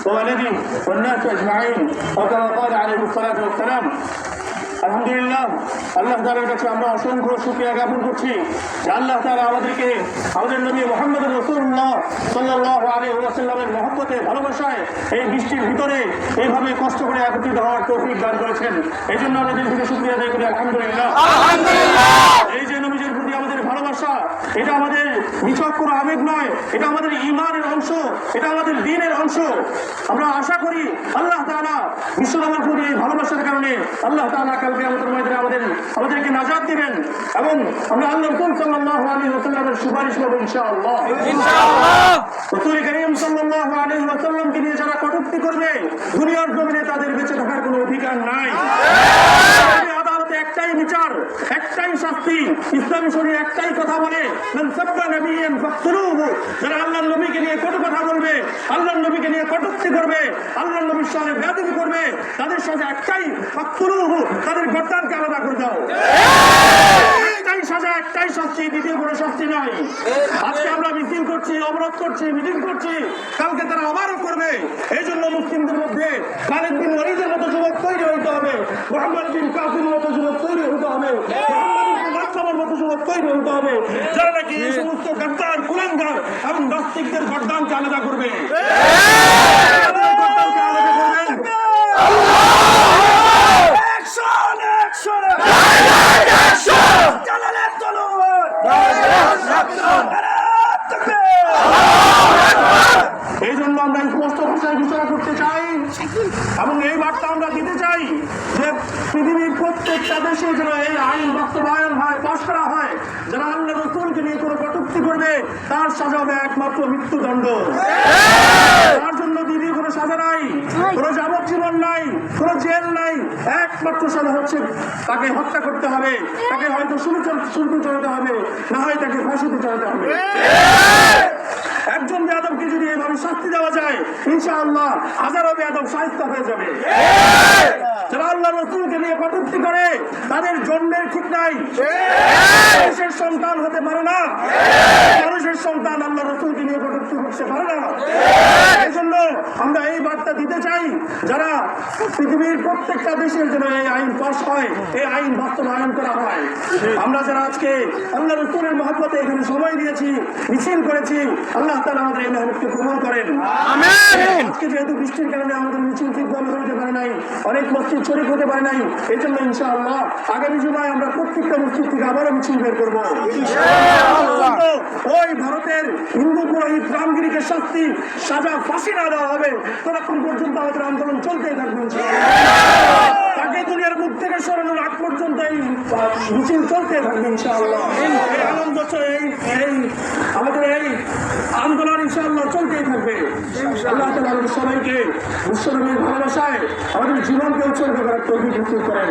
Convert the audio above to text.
ووالدي والناس أجمعين وكما قال عليه الصلاة والسلام আলহামদুলিল্লাহ আল্লাহ তাআলার কাছে আমরা অসংখ্য শুকরিয়া জ্ঞাপন করছি যে আল্লাহ তাআলা আমাদেরকে আমাদের নবী মুহাম্মদ রাসূলুল্লাহ সাল্লাল্লাহু আলাইহি ওয়াসাল্লামের মহব্বতে ভালোবাসায় এই বৃষ্টির ভিতরে এইভাবে কষ্ট করে একত্রিত হওয়ার তৌফিক দান করেছেন। এই জন্য আমরা দিল থেকে শুকরিয়া আদায় করি আলহামদুলিল্লাহ। এই যে নবীজির প্রতি আমাদের ভালোবাসা, এটা আমাদের নিছক কোনো আবেগ নয়, এটা আমাদের ঈমানের অংশ, এটা আমাদের দ্বীনের অংশ। আমরা আশা করি আল্লাহ তাআলা বিশ্বনবীর প্রতি এই ভালোবাসার কারণে আল্লাহ তাআলা কাল কিয়ামতের ময়দানে আমাদেরকে নাজাত দিবেন এবং আমরা আল্লাহ রাসূল সাল্লাল্লাহু আলাইহি ওয়াসাল্লামের সুপারিশ করব ইনশাআল্লাহ। রাসূল করিম সাল্লাল্লাহু আলাইহি ওয়াসাল্লামকে নিয়ে যারা কটূক্তি করবে, দুনিয়ার জমিনে তাদের বেঁচে থাকার কোনো অধিকার নাই। আদালতে একটাই বিচার, একটাই শাস্তি। ইসলামী শরীয়ত একটাই কথা বলে, মান সাব্বা নাবিয়্যান ফাকতুলুহু। যারা আল্লাহর নবীকে নিয়ে কটু কথা বলবে, আল্লাহর নবীকে নিয়ে কটূক্তি করবে, আল্লাহর নবীর সাথে বেয়াদবি করবে, তাদের সাথে একটাই ফাকতুলুহু, তাদের গর্দানকে আলাদা করে দাও। একটাই সাজা, একটাই শাস্তি, দ্বিতীয় কোনো শাস্তি নাই। আজকে আমরা মিছিল করছি, অবরোধ করছি, মিটিং করছি, কালকে তারা আবারও করবে। এই জন্য মুসলিমদের মধ্যে খালিদ বিন ওয়ালিদের মতো যুবক তৈরি হইতে হবে, মুহাম্মদ বিন কাসিমের মতো যুবক তৈরি হইতে হবে, মুহাম্মদ বিন মাসলামার মতো যুবক তৈরি হইতে হবে, যারা নাকি এই সমস্ত গাদ্দার, কুলাঙ্গার এবং নাস্তিকদের গর্দানকে আলাদা করবে। এই জন্য আমরা স্পষ্ট ভাষায় ঘোষণা করতে চাই এবং এই বার্তা আমরা দিতে চাই যে পৃথিবীর প্রত্যেকটা দেশে যেন এই আইন বাস্তবায়ন হয়, পাশ করা হয়। যারা আল্লাহ রাসূলকে নিয়ে কোনো কটূক্তি করবে তার সাজা হবে একমাত্র মৃত্যুদণ্ড। তার জন্য দ্বিতীয় কোনো সাজা নাই, কোনো যাবজ্জীবন নাই, কোনো জেল নাই। একমাত্র সাজা হচ্ছে তাকে হত্যা করতে হবে, তাকে হয়তো শুরু চড়াতে হবে, না হয় তাকে ফাঁসিতে চড়াতে হবে। একজন বেয়াদবকে যদি এভাবে শাস্তি দেওয়া যায়, ইনশাআল্লাহ হাজারো বেয়াদব শায়েস্তা হয়ে যাবে। যারা আল্লাহ রাসূলকে নিয়ে কটূক্তি করে তাদের জন্মের ঠিক নাই। মানুষের সন্তান হতে পারে না, মানুষের সন্তান আল্লাহ রাসূলকে নিয়ে কটূক্তি করতে পারে না। এই জন্য আমরা এই বার্তা দিতে চাই, যারা পৃথিবীর প্রত্যেকটা দেশের জন্য এই আইন পাস হয়, এই আইন বাস্তবায়ন করা হয়। আমরা যারা আজকে আল্লাহ রাসূলের মহব্বতে এখানে সময় দিয়েছি, মিছিল করেছি, আল্লাহ তাআলা আমাদের এই মেহনতকে কবুল করেন। আমিন। আজকে যেহেতু বৃষ্টির কারণে আমাদের মিছিল ঠিকভাবে হতে পারে নাই, অনেক মসজিদ শরীক হতে পারে নাই, এই জন্য ইনশাআল্লাহ আগামী জুমায় আমরা প্রত্যেকটা মসজিদ থেকে আবারও মিছিল বের করবো ইনশাআল্লাহ। ওই ভারতের হিন্দু পুরোহিত রামগিরিকে শাস্তি, সাজা, ফাঁসি না দেওয়া হবে ততক্ষণ পর্যন্ত আমাদের আন্দোলন চলতেই থাকবে ইনশাআল্লাহ। তাকে দুনিয়ার মুখ থেকে সরানোর আগ পর্যন্ত এই মিছিল চলতে থাকবে ইনশাআল্লাহ। এই আনন্দ, এই আমাদের এই আন্দোলন ইনশাআল্লাহ চলতেই থাকবে। আল্লাহ তাআলা আমাদের সবাইকে বিশ্বনবীর ভালোবাসায় আমাদের জীবনকে উৎসর্গ করার তৌফিক নসিব করেন।